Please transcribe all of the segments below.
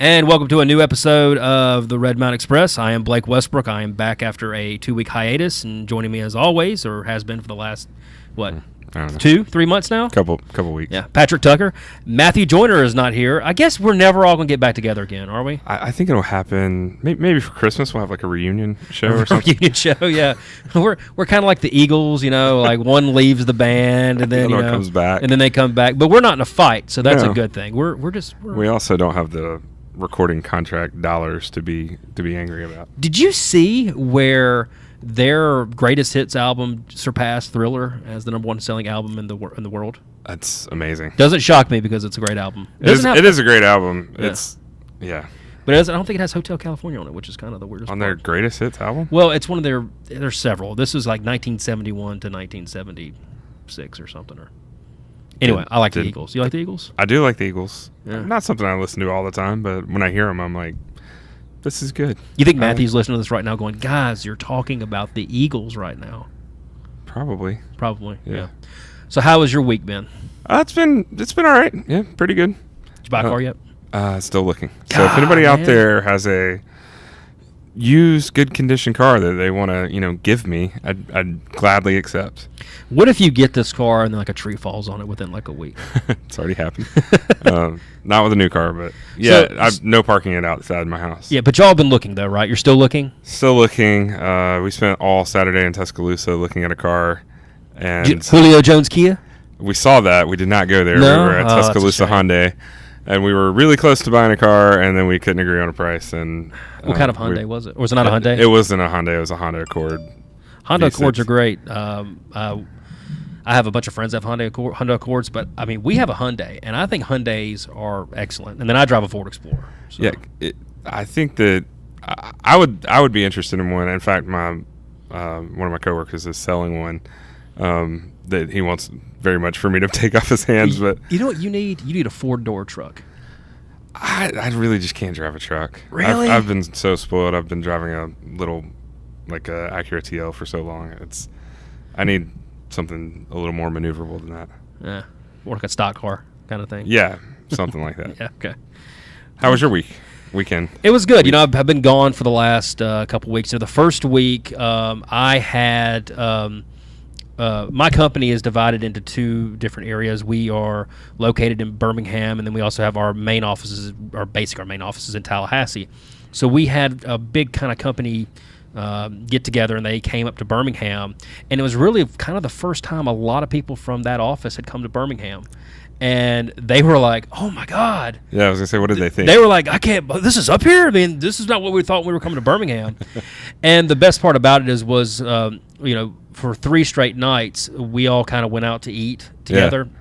And welcome to a new episode of the Red Mount Express. I am Blake Westbrook. I am back after a 2-week hiatus, and joining me as always, or has been for the last, 2-3 months now? Couple weeks. Yeah, Patrick Tucker. Matthew Joyner is not here. I guess we're never all going to get back together again, are we? I think it'll happen. Maybe for Christmas we'll have like a reunion show or something. Reunion show, yeah. We're kind of like the Eagles, like one leaves the band and then comes back, and then they come back. But we're not in a fight, so that's a good thing. We also don't have the recording contract dollars to be angry about. Did you see where their greatest hits album surpassed Thriller as the number one selling album in the world? That's amazing. Doesn't shock me because it's a great album. It is a great album. Yeah. But I don't think it has Hotel California on it, which is kind of the weirdest on part. their greatest hits album? Well, it's one of there's several. This is like 1971 to 1976 or something. Anyway, I like the Eagles. You like the Eagles? I do like the Eagles. Yeah. Not something I listen to all the time, but when I hear them, I'm like, this is good. You think Matthew's listening to this right now going, guys, you're talking about the Eagles right now? Probably. Yeah. So how has your week been? It's been all right. Yeah, pretty good. Did you buy a car yet? Still looking. So if anybody out there has a used good condition car that they want to give me, I'd gladly accept. What if you get this car and then like a tree falls on it within like a week? It's already happened. Not with a new car, but I've no parking it outside my house. Yeah, but y'all been looking though, right? You're still looking? Still looking. We spent all Saturday in Tuscaloosa looking at a car, and Julio Jones Kia. We saw that. We did not go there. No? We were at Tuscaloosa Hyundai. And we were really close to buying a car, and then we couldn't agree on a price. And what kind of Hyundai was it? Or was it not a Hyundai? It wasn't a Hyundai. It was a Honda Accord. Honda Accords are great. I have a bunch of friends that have Honda Accords, but I mean, we have a Hyundai, and I think Hyundais are excellent. And then I drive a Ford Explorer. So. Yeah, I think that I would be interested in one. In fact, one of my coworkers is selling one that he wants very much for me to take off his hands. But you know what you need? You need a four-door truck. I really just can't drive a truck. Really? I've been so spoiled. I've been driving a little, like a Acura TL for so long. I need something a little more maneuverable than that. Yeah, or like a stock car kind of thing. Yeah, something like that. Yeah, okay. How was your weekend? It was good. I've been gone for the last couple weeks. So the first week, I had my company is divided into two different areas. We are located in Birmingham, and then we also have our main offices in Tallahassee. So we had a big kind of company get together, and they came up to Birmingham, and it was really kind of the first time a lot of people from that office had come to Birmingham. And they were like, oh, my God. Yeah, I was going to say, what did they think? They were like, this is up here? I mean, this is not what we thought when we were coming to Birmingham. And the best part about it was, for 3 straight nights, we all kind of went out to eat together. Yeah.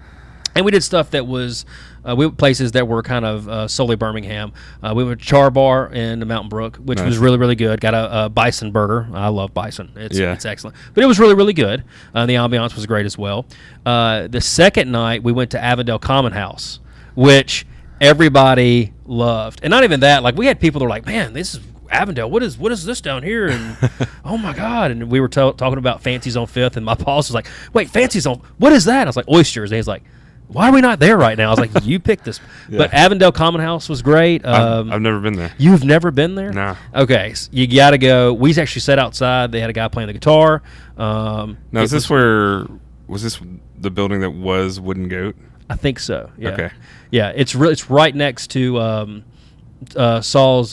And we did stuff that was we went places that were kind of solely Birmingham. We went to Char Bar in Mountain Brook, which was really, really good. Got a bison burger. I love bison. It's excellent. But it was really, really good. The ambiance was great as well. The second night, we went to Avondale Common House, which everybody loved. And not even that. Like, we had people that were like, man, this is Avondale, what is this down here? And oh my God! And we were talking about Fancies on Fifth, and my boss was like, "Wait, Fancies on what is that?" I was like, "Oysters." And he's like, "Why are we not there right now?" I was like, "You picked this." Yeah. But Avondale Common House was great. I've never been there. You've never been there? No. Okay, so you got to go. We actually sat outside. They had a guy playing the guitar. Now, was this the building that was Wooden Goat? I think so. Yeah. Okay. Yeah, it's right next to Saul's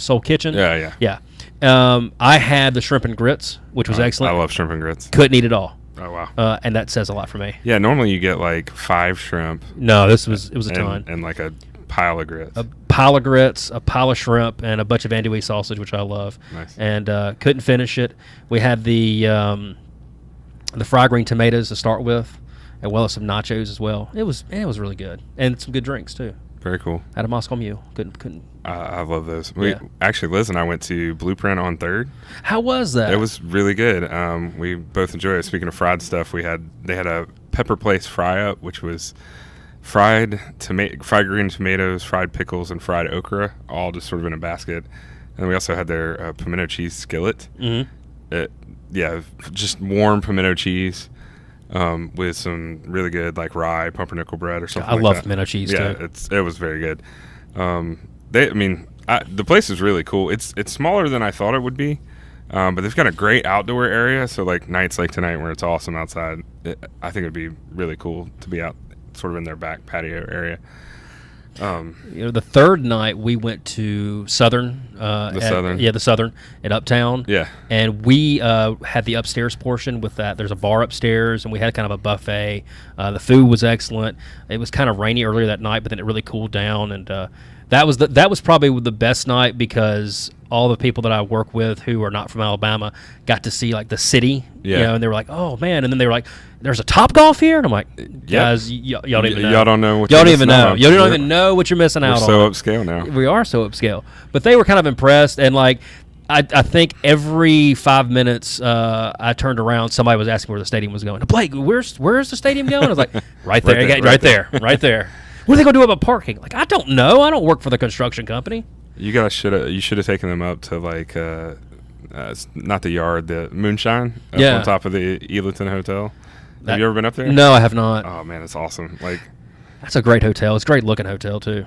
Soul Kitchen. Yeah. I had the shrimp and grits, which was excellent. I love shrimp and grits. Couldn't eat it all. Oh wow! And that says a lot for me. Yeah, normally you get like 5 shrimp. No, it was a ton, and like a pile of grits. A pile of grits, a pile of shrimp, and a bunch of andouille sausage, which I love. Nice. And couldn't finish it. We had the fried green tomatoes to start with, as well as some nachos as well. It was really good, and some good drinks too. Very cool. Had a Moscow Mule. Couldn't. I love those. Actually, Liz and I went to Blueprint on 3rd. How was that? It was really good. We both enjoyed it. Speaking of fried stuff, they had a Pepper Place fry up, which was fried green tomatoes, fried pickles, and fried okra, all just sort of in a basket. And we also had their pimento cheese skillet. Mm-hmm. Just warm pimento cheese. With some really good like rye pumpernickel bread or something. I love pimento cheese too. Yeah, it was very good. The place is really cool. It's smaller than I thought it would be, but they've got a great outdoor area. So like nights like tonight where it's awesome outside, I think it'd be really cool to be out sort of in their back patio area. The third night we went to Southern. The Southern at Uptown. Yeah. And we had the upstairs portion with that. There's a bar upstairs, and we had kind of a buffet. The food was excellent. It was kind of rainy earlier that night, but then it really cooled down, and that was probably the best night because all the people that I work with who are not from Alabama got to see like the city, and they were like, "Oh man!" And then they were like, "There's a Top Golf here," and I'm like, "Guys, y'all don't even know. Y'all don't know what y'all don't even know. Y'all don't even know what you're missing out on." We're so upscale now. We are so upscale, but they were kind of impressed, and like I think every 5 minutes I turned around, somebody was asking where the stadium was going. Blake, where's the stadium going? I was like, right there, right there. What are they going to do about parking? Like, I don't know. I don't work for the construction company. You should have taken them up to like not the Yard, the Moonshine up on top of the Elenton Hotel. Have you ever been up there? No, I have not. Oh man, it's awesome. Like, that's a great hotel. It's a great looking hotel too.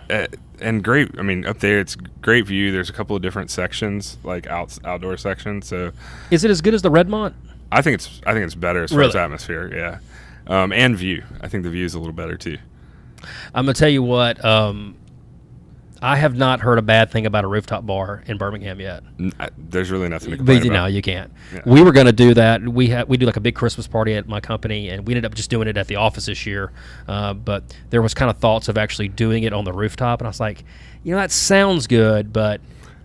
And great. I mean, up there it's great view. There's a couple of different sections, like outdoor sections. So, is it as good as the Redmont? I think it's better as far as atmosphere. Yeah, and view. I think the view is a little better too. I'm gonna tell you what. I have not heard a bad thing about a rooftop bar in Birmingham yet. There's really nothing to complain about. No, you can't. Yeah. We were going to do that. We do like a big Christmas party at my company, and we ended up just doing it at the office this year. But there was kind of thoughts of actually doing it on the rooftop, and I was like, that sounds good, but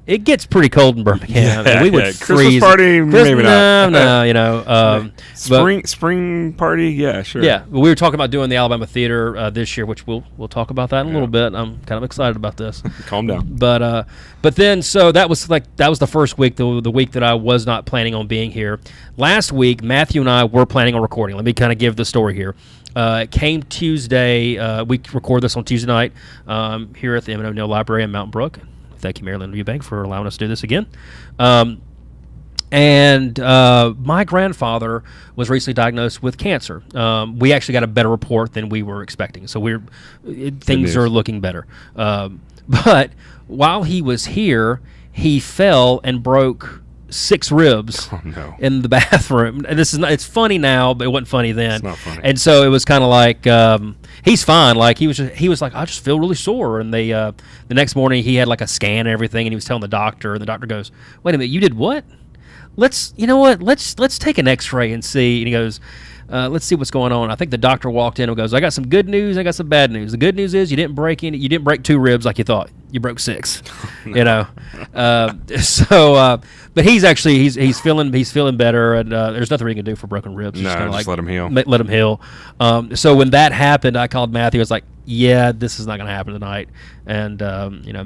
it gets pretty cold in Birmingham. Yeah, we would freeze. Christmas party, maybe not. No. Spring party, yeah, sure. Yeah, we were talking about doing the Alabama Theater this year, which we'll talk about that in a little bit. I'm kind of excited about this. Calm down. But then so that was the first week, the week that I was not planning on being here. Last week, Matthew and I were planning on recording. Let me kind of give the story here. It came Tuesday. We record this on Tuesday night here at the M&O Neal Library in Mountain Brook. Thank you, Maryland Eubank, for allowing us to do this again. And my grandfather was recently diagnosed with cancer. We actually got a better report than we were expecting, so things are looking better. But while he was here, he fell and broke 6 ribs in the bathroom. And it's funny now, but it wasn't funny then. It's not funny. And so it was kind of like he's fine. Like he was like, I just feel really sore. And they the next morning he had like a scan and everything, and he was telling the doctor, and the doctor goes, "Wait a minute, you did what? Let's take an X-ray and see." And he goes, let's see what's going on. I think the doctor walked in and goes, "I got some good news, I got some bad news. The good news is you didn't break 2 ribs like you thought. You broke 6." But he's feeling better, and there's nothing we can do for broken ribs. Just let him heal. Let him heal. So when that happened, I called Matthew. I was like, "Yeah, this is not going to happen tonight." And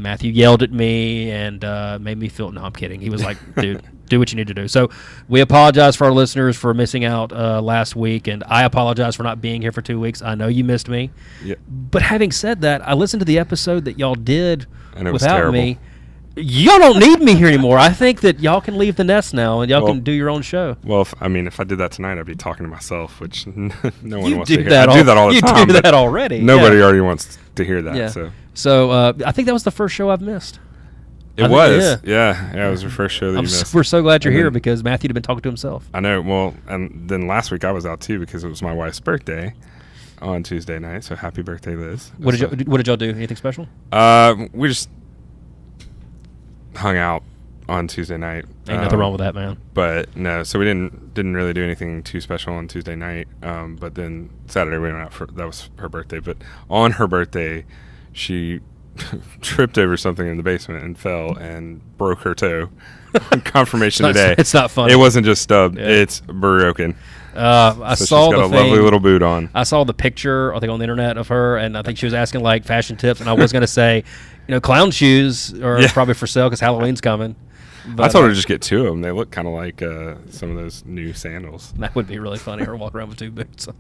Matthew yelled at me and made me feel. No, I'm kidding. He was like, "Dude, do what you need to do." So we apologize for our listeners for missing out last week, and I apologize for not being here for 2 weeks. I know you missed me. Yeah. But having said that, I listened to the episode that y'all did without me. Y'all don't need me here anymore. I think that y'all can leave the nest now, and y'all can do your own show. Well, if I did that tonight, I'd be talking to myself, which no one wants to hear. I do that all the time. You do that already. Nobody already wants to hear that. Yeah. So I think that was the first show I've missed. It was. Yeah, it was your first show that you missed. We're so glad you're here because Matthew had been talking to himself. I know. Well, and then last week I was out too because it was my wife's birthday on Tuesday night. So happy birthday, Liz. What did y'all do? Anything special? We just hung out on Tuesday night. Ain't nothing wrong with that, man. But no, so we didn't really do anything too special on Tuesday night. But then Saturday we went out that was her birthday. But on her birthday, she tripped over something in the basement and fell and broke her toe. Confirmation today. It's not funny. It wasn't just stubbed. Yeah. It's broken. I so saw she's got a lovely little boot on. I saw the picture, I think, on the internet of her, and I think she was asking like fashion tips, and I was going to say, clown shoes are probably for sale because Halloween's coming. But, I told her to just get 2 of them. They look kind of like some of those new sandals. That would be really funny. Her walk around with 2 boots on.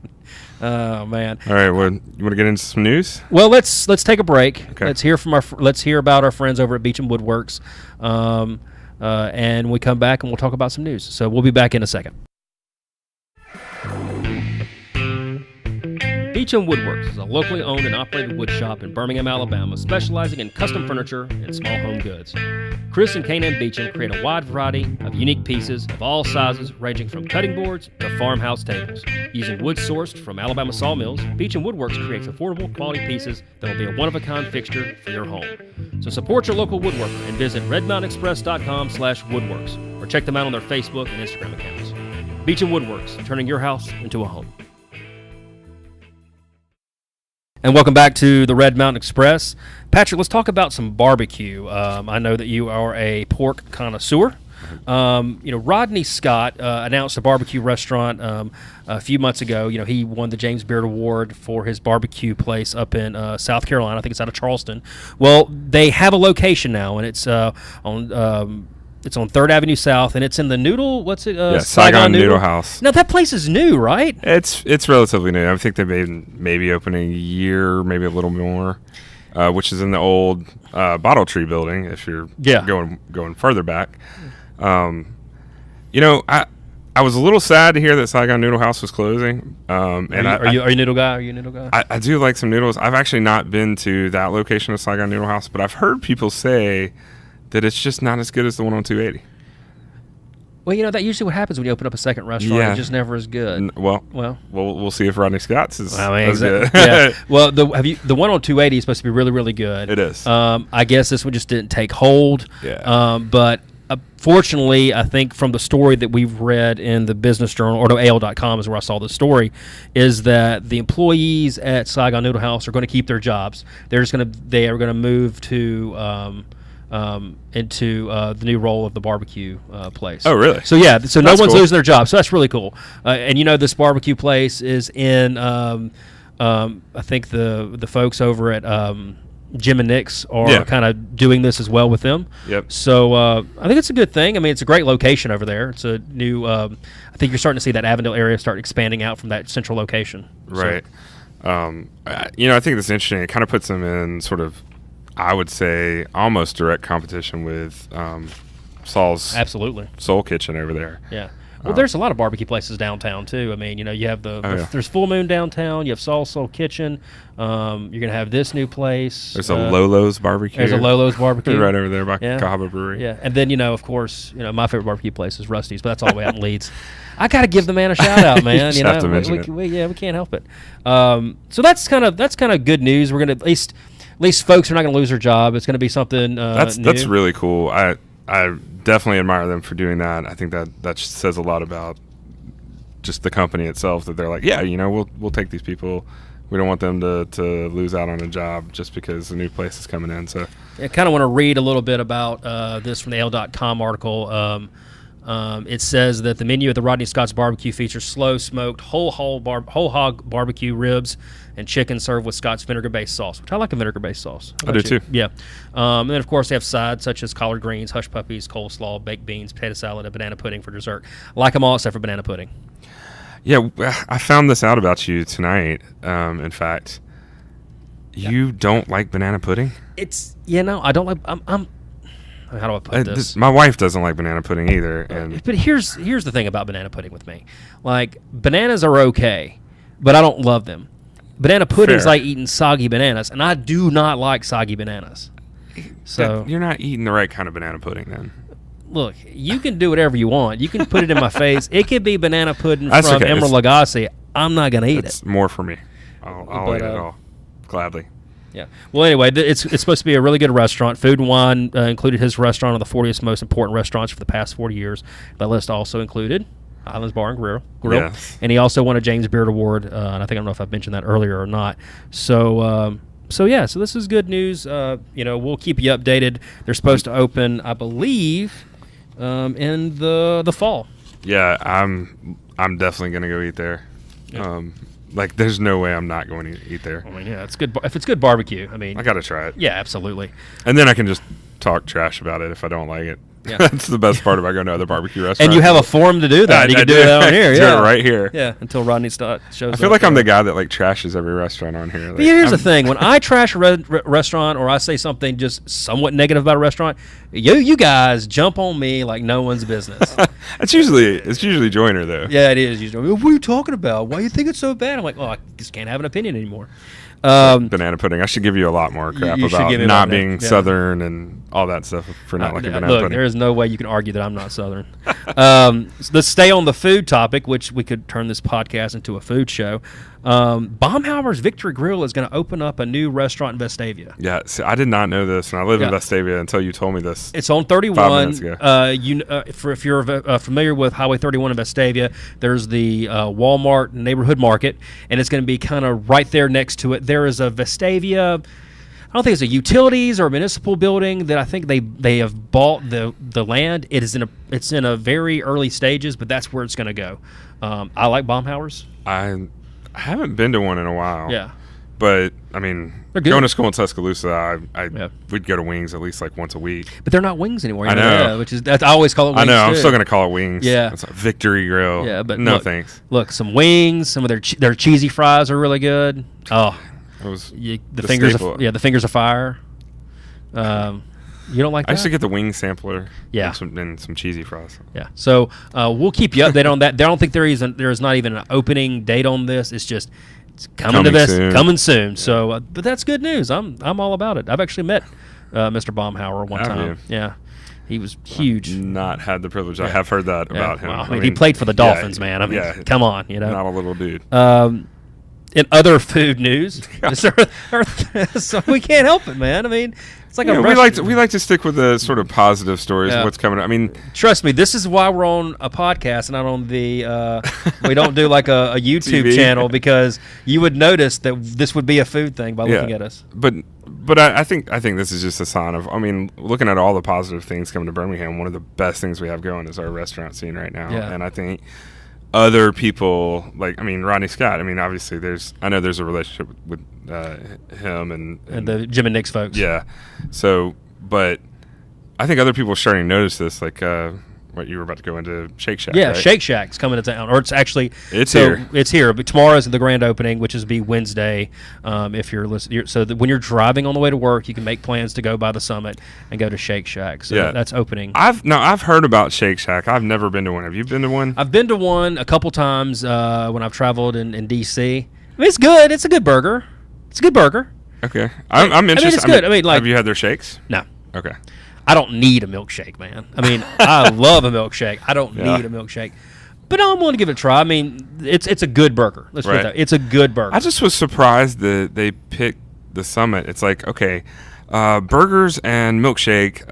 Oh man! All right, well, you want to get into some news? Well, let's take a break. Okay. Let's hear about our friends over at Beecham Woodworks, and we come back and we'll talk about some news. So we'll be back in a second. Beecham Woodworks is a locally owned and operated wood shop in Birmingham, Alabama, specializing in custom furniture and small home goods. Chris and Kanan Beecham create a wide variety of unique pieces of all sizes, ranging from cutting boards to farmhouse tables. Using wood sourced from Alabama sawmills, Beecham Woodworks creates affordable quality pieces that will be a one-of-a-kind fixture for your home. So support your local woodworker and visit redmountainexpress.com/woodworks or check them out on their Facebook and Instagram accounts. Beecham Woodworks, turning your house into a home. And welcome back to the Red Mountain Express. Patrick, let's talk about some barbecue. I know that you are a pork connoisseur. Rodney Scott announced a barbecue restaurant a few months ago. He won the James Beard Award for his barbecue place up in South Carolina. I think it's out of Charleston. Well, they have a location now, and it's on 3rd Avenue South, and it's in the Noodle. What's it? Saigon Noodle House. Now that place is new, right? It's relatively new. I think they've maybe opening a year, maybe a little more, which is in the old Bottle Tree building. If you're going further back, I was a little sad to hear that Saigon Noodle House was closing. Are you a noodle guy? Are you a noodle guy? I do like some noodles. I've actually not been to that location of Saigon Noodle House, but I've heard people say that it's just not as good as the one on 280. Well, that usually what happens when you open up a second restaurant. Yeah. It's just never as good. We'll see if Rodney Scott's is good. Yeah. Well, the one on 280 is supposed to be really, really good. It is. I guess this one just didn't take hold. Yeah. But fortunately, I think from the story that we've read in the Business Journal, or AL.com is where I saw the story, is that the employees at Saigon Noodle House are going to keep their jobs. They are going to move to into the new role of the barbecue place. Oh, really? So no one's losing their job. So that's really cool. And this barbecue place is in I think the folks over at Jim and Nick's are kind of doing this as well with them. Yep. So I think it's a good thing. I mean, it's a great location over there. It's a new. I think you're starting to see that Avondale area start expanding out from that central location. Right. So. I think that's interesting. It kind of puts them in sort of, I would say, almost direct competition with Saul's Soul Kitchen over there. Yeah. Well, there's a lot of barbecue places downtown too. I mean, you have there's Full Moon downtown. You have Saul's Soul Kitchen. You're gonna have this new place. There's a Lolo's barbecue. There's a Lolo's barbecue right over there by Cahaba Brewery. Yeah, and then of course, my favorite barbecue place is Rusty's, but that's all the way out in Leeds. I gotta give the man a shout out, man. We can't help it. So that's kind of good news. We're gonna at least folks are not going to lose their job. It's going to be something that's really cool. I definitely admire them for doing that. I think that says a lot about just the company itself, that they're like, we'll take these people. We don't want them to lose out on a job just because a new place is coming in. So I kind of want to read a little bit about this from the AL.com article. It says that the menu at the Rodney Scott's Barbecue features slow-smoked whole hog barbecue ribs and chicken served with Scott's vinegar-based sauce, which I like a vinegar-based sauce. I do too. Yeah. And then, of course, they have sides such as collard greens, hush puppies, coleslaw, baked beans, potato salad, and banana pudding for dessert. I like them all except for banana pudding. Yeah, I found this out about you tonight, in fact. You don't like banana pudding? It's, I don't like... how do I put this? My wife doesn't like banana pudding either. But here's the thing about banana pudding with me. Like, bananas are okay, but I don't love them. Banana pudding is like eating soggy bananas, and I do not like soggy bananas. So you're not eating the right kind of banana pudding then. Look, you can do whatever you want. You can put it in my face. It could be banana pudding from Emerald Lagasse. I'm not going to eat it. It's more for me. I'll eat it all gladly. Yeah. Well, anyway, it's supposed to be a really good restaurant. Food and Wine included his restaurant on the 40th most important restaurants for the past 40 years. That list also included Islands Bar and Grill. Yes. And he also won a James Beard Award, and I don't know if I've mentioned that earlier or not. So this is good news. We'll keep you updated. They're supposed to open, I believe, in the fall. Yeah, I'm definitely going to go eat there. Yeah. There's no way I'm not going to eat there. I mean, yeah, it's good. If it's good barbecue, I mean, I got to try it. Yeah, absolutely. And then I can just talk trash about it if I don't like it. Yeah. That's the best part about going to other barbecue restaurants. And you have a forum to do that. You can do it on here. Do Yeah, it right here. Yeah, until Rodney shows up. I feel like I'm the guy that like trashes every restaurant on here. Like, But here's the thing: when I trash a restaurant or I say something just somewhat negative about a restaurant, you guys jump on me like no one's business. it's usually Joyner though. Yeah, it is usually. What are you talking about? Why do you think it's so bad? I'm like, I just can't have an opinion anymore. Banana pudding. I should give you a lot more crap you should about give me not more, being yeah. Southern and all that stuff for not liking banana Look, pudding. there is no way you can argue that I'm not Southern. Let's stay on the food topic, which we could turn this podcast into a food show. Baumhauer's Victory Grill is going to open up a new restaurant in Vestavia. Yeah, see, I did not know this, and I live in Yeah. Vestavia until you told me this. It's on 31. 5 minutes ago. If you're familiar with Highway 31 in Vestavia, there's the Walmart neighborhood market, and it's going to be kind of right there next to it. There is a Vestavia. I don't think it's a utilities or a municipal building that I think they have bought the land. It's in a very early stages, but that's where it's going to go. I like Baumhauer's. I haven't been to one in a while. Yeah. But I mean, They're good. going to school in Tuscaloosa, Yeah. we'd go to Wings at least like once a week. But they're not wings anymore. I know. Yeah, which is I always call it wings. I know. I'm too. still gonna call it Wings. Yeah. It's like Victory Grill. Yeah, but no look, thanks. Look, some wings. Some of their cheesy fries are really good. Oh, It was the the fingers. staple. The fingers of fire. You don't like that? I used to get the wing sampler. Yeah. and some cheesy fries. Yeah. So we'll keep you updated on that. I don't think there is not even an opening date on this. It's just it's coming soon. Yeah. So, but that's good news. I'm all about it. I've actually met Mr. Baumhauer one time. You? Yeah. He was huge. I've not had the privilege. I Yeah. have heard that about him. Well, I mean, he played for the Dolphins, man. I mean, come on, Not a little dude. In other food news, so we can't help it, man. I mean, it's like we like to stick with the sort of positive stories. Yeah. What's coming up? I mean, trust me, this is why we're on a podcast and not on the. We don't do like a YouTube TV. channel because you would notice that this would be a food thing by looking at us. But I think this is just a sign of. I mean, looking at all the positive things coming to Birmingham, one of the best things we have going is our restaurant scene right now, Yeah. and I think. Other people, Rodney Scott. I mean, obviously, I know there's a relationship with him and the Jim and Nick's folks. Yeah. So, but I think other people are starting to notice this, like what you were about to go into Shake Shack. Yeah, right? Shake Shack's coming to town, or it's actually here. It's here, but tomorrow's the grand opening, which is be Wednesday. If you're listening, so that when you're driving on the way to work, you can make plans to go by the Summit and go to Shake Shack. So that's opening. I've heard about Shake Shack. I've never been to one. Have you been to one? I've been to one a couple times when I've traveled in D.C. I mean, it's good. It's a good burger. It's a good burger. Okay, I'm interested. I mean, it's good. I mean, like, have you had their shakes? No. Okay. I don't need a milkshake, man. I mean, I love a milkshake. I don't need a milkshake. But I'm willing to give it a try. I mean, it's a good burger. Let's put it that. It's a good burger. I just was surprised that they picked the Summit. It's like, okay, burgers and milkshake.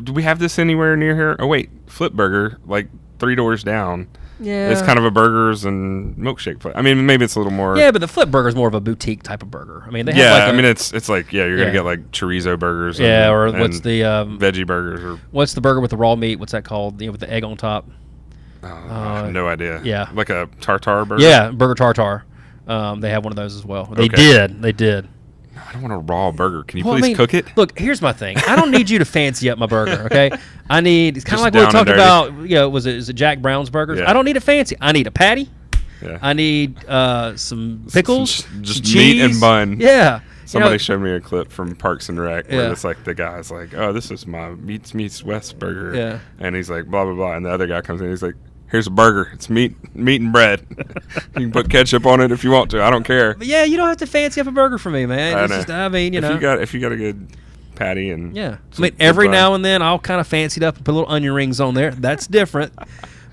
Do we have this anywhere near here? Oh, wait, Flip Burger, like 3 doors down. Yeah. It's kind of a burgers and milkshake place. I mean, maybe it's a little more. Yeah, but the Flip Burger is more of a boutique type of burger. I mean, they have I mean, it's like, you're going to get like chorizo burgers. Yeah, or and what's the veggie burgers. Or what's the burger with the raw meat? What's that called? With the egg on top? I have no idea. Yeah. Like a tartare burger? Yeah, burger tartare. They have one of those as well. They did. I don't want a raw burger. Can you please cook it? Look, here's my thing. I don't need you to fancy up my burger, okay? I need, it's kind of like down we talked and about, is it Jack Brown's Burgers? Yeah. I don't need it fancy. I need a patty. Yeah. I need some pickles, just some meat cheese. and bun. Yeah. Somebody showed me a clip from Parks and Rec where Yeah. it's like the guy's like, "Oh, this is my Meats West burger," Yeah. and he's like, "Blah blah blah," and the other guy comes in, he's like, "Here's a burger. It's meat and bread. You can put ketchup on it if you want to. I don't care." But yeah, you don't have to fancy up a burger for me, man. I It's know. just, I mean, if you got a good patty and yeah. I mean, every now and then I'll kind of fancy it up and put little onion rings on there. That's different.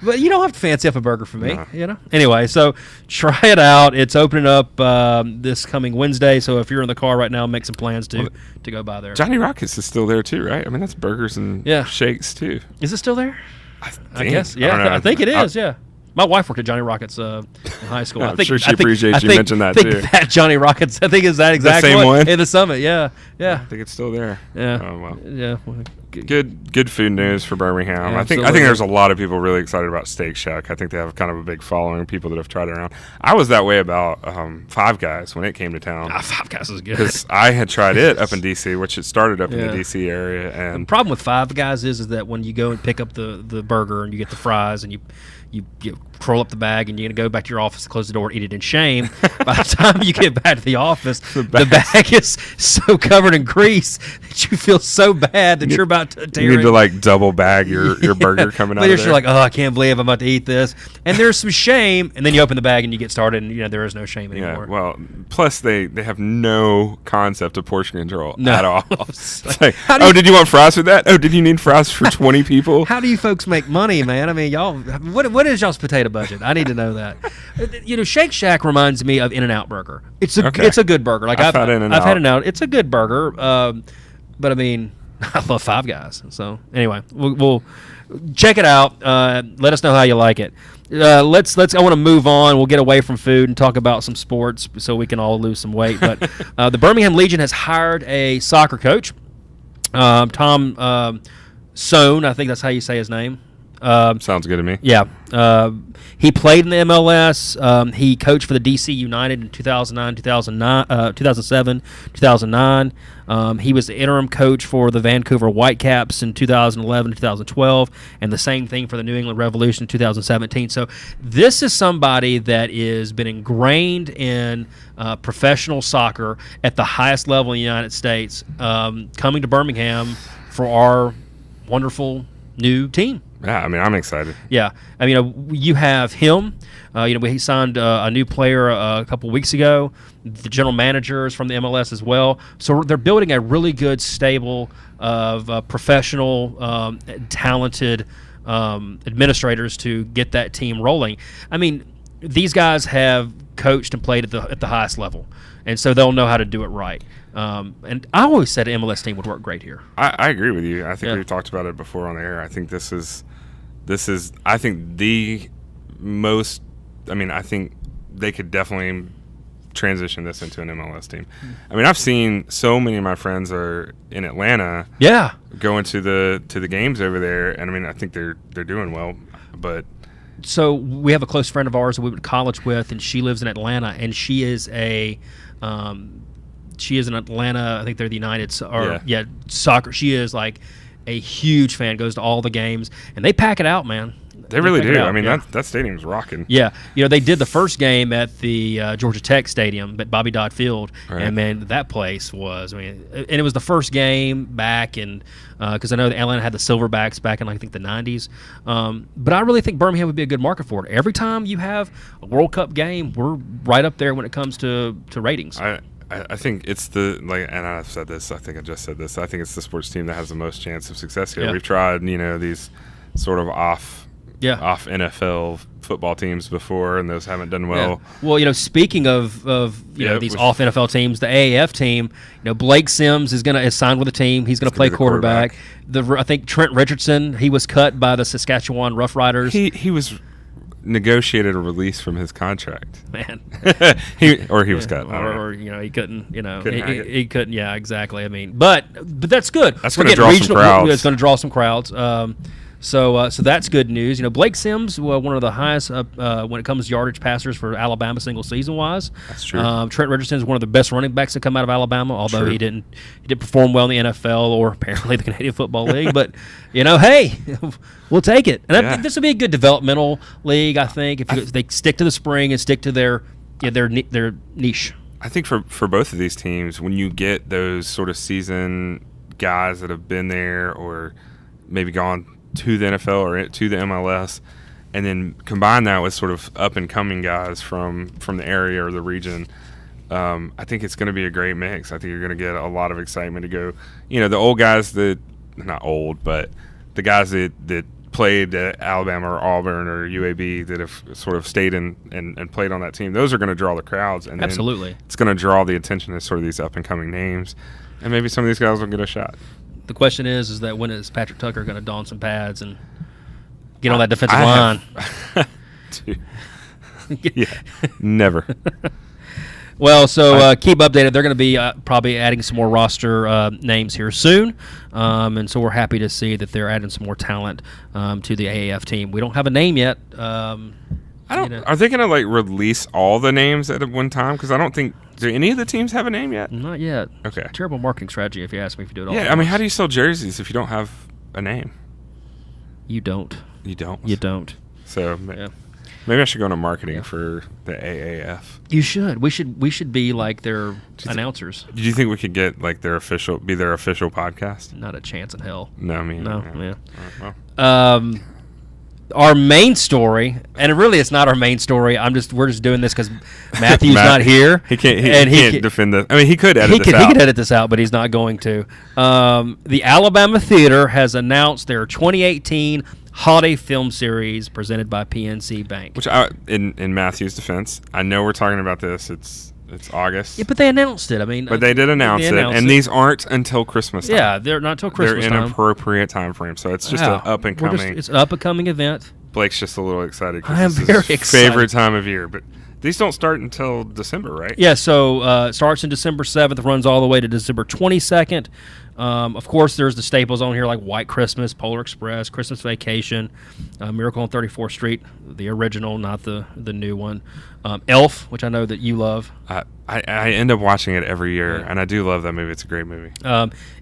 But you don't have to fancy up a burger for me, No. Anyway, so try it out. It's opening up this coming Wednesday. So if you're in the car right now, make some plans to go by there. Johnny Rockets is still there too, right? I mean, that's burgers and shakes too. Is it still there? I guess. I Yeah, don't know. I think it is. Yeah. My wife worked at Johnny Rockets in high school. I'm sure she appreciates you mentioning that too. That Johnny Rockets, I think is that exact same one? in the Summit. Yeah, I think it's still there. yeah. Oh well. Yeah. Good food news for Birmingham. Yeah, I think there's a lot of people really excited about Steak Shack. I think they have kind of a big following of people that have tried it around. I was that way about Five Guys when it came to town. Five Guys is good. Because I had tried it up in D.C., which it started up in the D.C. area. And the problem with Five Guys is that when you go and pick up the burger and you get the fries and you roll up the bag and you're going to go back to your office and close the door and eat it in shame. By the time you get back to the office, the bag is so covered in grease that you feel so bad that you're about to tear it. You need to like double bag your burger coming out of there. You're like, oh, I can't believe I'm about to eat this. And there's some shame. And then you open the bag and you get started and there is no shame anymore. Yeah, well, plus they have no concept of portion control at all. It's like, did you want fries with that? Oh, did you need fries for 20 people? How do you folks make money, man? I mean, y'all, what is y'all's potato budget? I need to know that. Shake Shack reminds me of In-N-Out Burger. It's a good burger. Like I've had In-N-Out. It's a good burger. But I mean, I love Five Guys. So anyway, we'll check it out. Let us know how you like it. Let's. I want to move on. We'll get away from food and talk about some sports so we can all lose some weight. But the Birmingham Legion has hired a soccer coach, Tom Sohn. I think that's how you say his name. Sounds good to me. Yeah. He played in the MLS. He coached for the DC United in 2007, 2009. He was the interim coach for the Vancouver Whitecaps in 2011, 2012, and the same thing for the New England Revolution in 2017. So this is somebody that has been ingrained in professional soccer at the highest level in the United States, coming to Birmingham for our wonderful new team. Yeah, I mean, I'm excited. Yeah, I mean, you have him. He signed a new player a couple weeks ago. The general manager is from the MLS as well. So they're building a really good stable of professional, talented administrators to get that team rolling. I mean, these guys have coached and played at the highest level, and so they'll know how to do it right. And I always said an MLS team would work great here. I agree with you. I think we've talked about it before on the air. I think this is I think the most. I mean, I think they could definitely transition this into an MLS team. I mean, I've seen so many of my friends are in Atlanta. Yeah, going to the games over there, and I mean, I think they're doing well, but. So we have a close friend of ours that we went to college with, and she lives in Atlanta, and she is in Atlanta. I think they're the United soccer. She is like a huge fan, goes to all the games, and they pack it out, man. They really do. I mean, that stadium's rocking. Yeah. They did the first game at the Georgia Tech Stadium at Bobby Dodd Field, and, man, that place was, and it was the first game back, and because I know that Atlanta had the Silverbacks back in, I think, the 90s. But I really think Birmingham would be a good market for it. Every time you have a World Cup game, we're right up there when it comes to ratings. I think it's and I've said this, I think I just said this, I think it's the sports team that has the most chance of success here. Yeah. We've tried, these sort of off NFL football teams before, and those haven't done well. Yeah. Well, speaking of these off NFL teams, the AAF team, Blake Sims is signed with the team. He's going to play quarterback. I think Trent Richardson, he was cut by the Saskatchewan Roughriders. He was negotiated a release from his contract. Man, he was cut, or he couldn't. He couldn't. Yeah, exactly. I mean, but that's good. That's going to draw some crowds. It's going to draw some crowds. So that's good news. Blake Sims, one of the highest when it comes to yardage passers for Alabama single season wise. That's true. Trent Richardson is one of the best running backs to come out of Alabama, although he didn't perform well in the NFL or apparently the Canadian Football League. But hey, we'll take it. And I think this would be a good developmental league. I think if they stick to the spring and stick to their niche. I think for both of these teams, when you get those sort of seasoned guys that have been there or maybe gone to the NFL or to the MLS, and then combine that with sort of up-and-coming guys from the area or the region, I think it's going to be a great mix. I think you're going to get a lot of excitement to go. The old guys that – not old, but the guys that played at Alabama or Auburn or UAB that have sort of stayed in and played on that team, those are going to draw the crowds. And absolutely. It's going to draw the attention to sort of these up-and-coming names, and maybe some of these guys will get a shot. The question is that when is Patrick Tucker going to don some pads and get on that defensive line? Yeah, never. Well, so keep updated. They're going to be probably adding some more roster names here soon, and so we're happy to see that they're adding some more talent to the AAF team. We don't have a name yet. I don't. Are they going to like release all the names at one time? Because I don't think. Do any of the teams have a name yet? Not yet. Okay. Terrible marketing strategy, if you ask me. If you do it all. Yeah, I mean, how do you sell jerseys if you don't have a name? You don't. You don't. You don't. So maybe I should go into marketing for the AAF. You should. We should be like their announcers. Do you think we could get like their official podcast? Not a chance in hell. No, I mean, no. Yeah. Well. Our main story, and really it's not our main story. We're just doing this because Matthew's not here. He can't defend this. I mean, he could edit this out. He could edit this out, but he's not going to. The Alabama Theater has announced their 2018 holiday film series presented by PNC Bank. Which, in Matthew's defense, I know we're talking about this. It's August. Yeah, but they announced it. I mean, but they did announce it, and these aren't until Christmas time. Yeah, they're not until Christmas time. They're in an appropriate time frame, so it's just an up and coming. It's an up and coming event. Blake's just a little excited. I am very excited. Favorite time of year, but these don't start until December, right? Yeah, so it starts in December 7th, runs all the way to December 22nd. Of course, there's the staples on here like White Christmas, Polar Express, Christmas Vacation, Miracle on 34th Street, the original, not the new one. Elf, which I know that you love. I end up watching it every year, and I do love that movie. It's a great movie.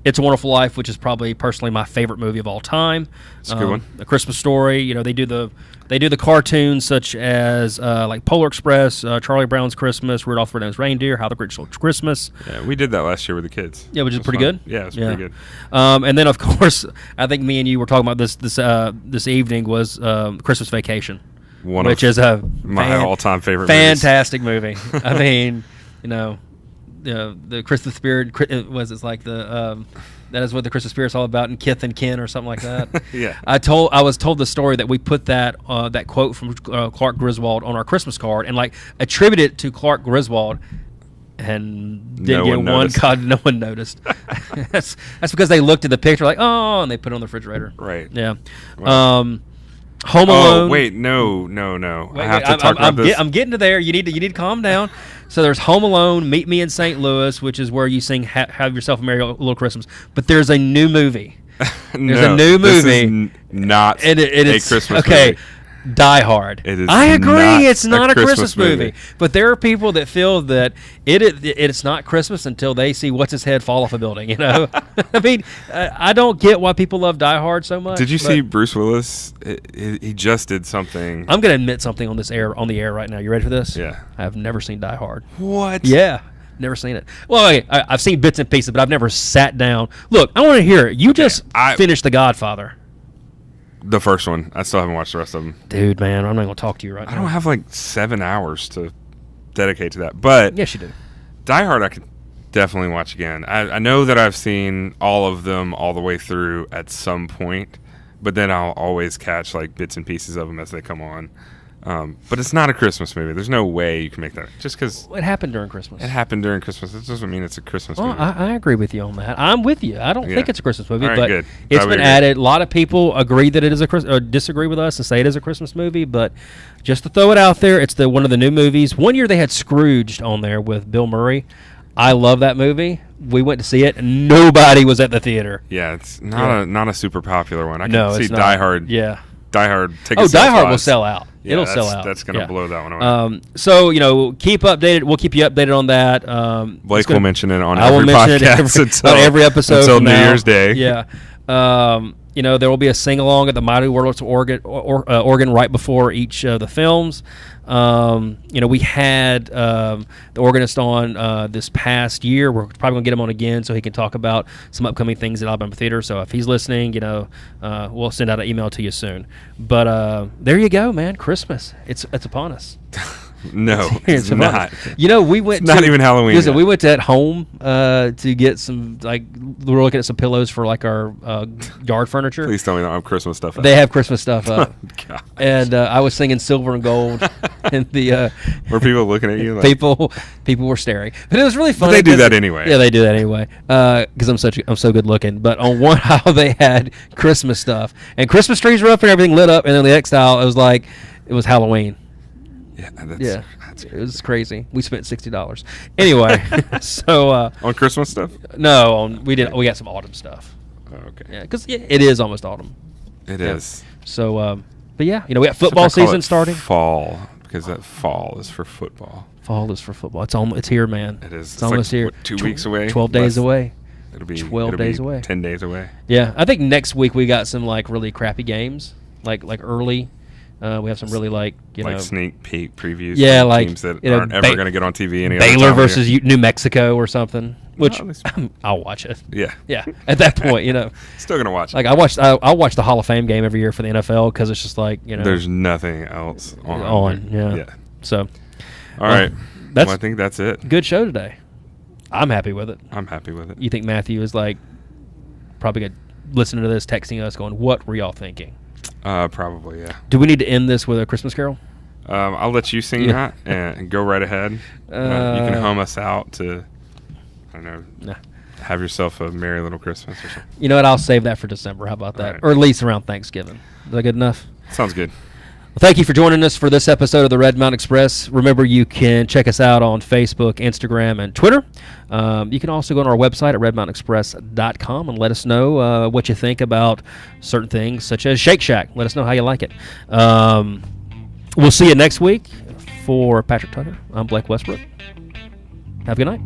It's a Wonderful Life, which is probably personally my favorite movie of all time. It's a good one. A Christmas Story. They do the cartoons such as like Polar Express, Charlie Brown's Christmas, Rudolph the Red-Nosed Reindeer, How the Grinch Stole Christmas. Yeah, we did that last year with the kids. Yeah, which is pretty good. Yeah, it's pretty good. And then of course, I think me and you were talking about this evening was Christmas Vacation. Which is my all-time favorite fantastic movie. I mean, the Christmas spirit it's like the that is what the Christmas spirit's all about, and Kith and Kin or something like that. Yeah. I was told the story that we put that quote from Clark Griswold on our Christmas card and like attributed it to Clark Griswold. And didn't get one. God, no one noticed. that's because they looked at the picture like, oh, and they put it on the refrigerator. Right. Yeah. Wow. Home Alone. Oh wait, no. I have to talk about this. I'm getting to there. You need to calm down. So there's Home Alone, Meet Me in St. Louis, which is where you sing "Have Yourself a Merry Little Christmas." But there's a new movie. There's a new movie. This is not a Christmas movie. Die Hard. It is. I agree. It's not a Christmas movie. But there are people that feel that it's not Christmas until they see what's his head fall off a building. I mean, I don't get why people love Die Hard so much. Did you see Bruce Willis? He just did something. I'm going to admit something on the air right now. You ready for this? Yeah. I have never seen Die Hard. What? Yeah. Never seen it. Well, okay, I've seen bits and pieces, but I've never sat down. Look, I want to hear it. You just finished The Godfather. The first one. I still haven't watched the rest of them. Dude, man, I'm not going to talk to you right now. I don't have like 7 hours to dedicate to that. But yes, you do. Die Hard I could definitely watch again. I know that I've seen all of them all the way through at some point, but then I'll always catch like bits and pieces of them as they come on. But it's not a Christmas movie. There's no way you can make that. Just because it happened during Christmas. It happened during Christmas. It doesn't mean it's a Christmas movie. I agree with you on that. I'm with you. I don't think it's a Christmas movie, right, but good. It's been added. A lot of people agree that it is or disagree with us and say it is a Christmas movie. But just to throw it out there, it's one of the new movies. One year they had Scrooged on there with Bill Murray. I love that movie. We went to see it, and nobody was at the theater. Yeah, it's not a super popular one. I can see it's not. Die Hard. Yeah. Die Hard. Die Hard will sell out. Yeah, it'll sell out. That's going to blow that one away. So, keep updated. We'll keep you updated on that. Blake will mention it on every podcast on every episode until New Year's Day. Yeah. There will be a sing-along at the Mighty Warlords Oregon right before each of the films. We had the organist on this past year. We're probably going to get him on again so he can talk about some upcoming things at Alabama Theater. So if he's listening, we'll send out an email to you soon. But there you go, man. Christmas. It's upon us. No, it's not. We went. It's not even Halloween. Listen, we went to At Home to get some we were looking at some pillows for like our yard furniture. Please tell me they don't have Christmas stuff up. They have Christmas stuff up. Oh, and I was singing Silver and Gold, and the were people looking at you? Like, people were staring, but it was really funny. But they do that anyway. Yeah, they do that anyway. Because I'm so good looking. But on one aisle they had Christmas stuff, and Christmas trees were up and everything lit up, and then the next aisle it was Halloween. Yeah, that's it was crazy. We spent $60. Anyway, so on Christmas stuff. no, we got some autumn stuff. Oh, okay. Yeah, because it is almost autumn. It is. So, but yeah, we got football season starting. Fall, because that fall is for football. Fall is for football. It's here, man. It is. It's almost here. What, 2 weeks away. 12 days away. It'll be 12 days away. 10 days away. Yeah, I think next week we got some like really crappy games, like early. We have some really like sneak peek previews. Yeah, from like teams that aren't ever going to get on TV. Baylor versus New Mexico or something. Which well, I'll watch it. Yeah. Yeah. At that point, still going to watch it. Like I'll watch the Hall of Fame game every year for the NFL because it's just like there's nothing else on. Yeah. So. All right. I think that's it. Good show today. I'm happy with it. I'm happy with it. You think Matthew is like probably going to listen to this, texting us, going, "What were y'all thinking?" Probably, yeah. Do we need to end this with a Christmas carol? I'll let you sing that and go right ahead. You can hum us out to, I don't know, have yourself a merry little Christmas or something. You know what? I'll save that for December. How about that? Right. Or at least around Thanksgiving. Is that good enough? Sounds good. Well, thank you for joining us for this episode of the Red Mountain Express. Remember, you can check us out on Facebook, Instagram, and Twitter. You can also go on our website at redmountainexpress.com and let us know what you think about certain things, such as Shake Shack. Let us know how you like it. We'll see you next week. For Patrick Tucker, I'm Blake Westbrook. Have a good night.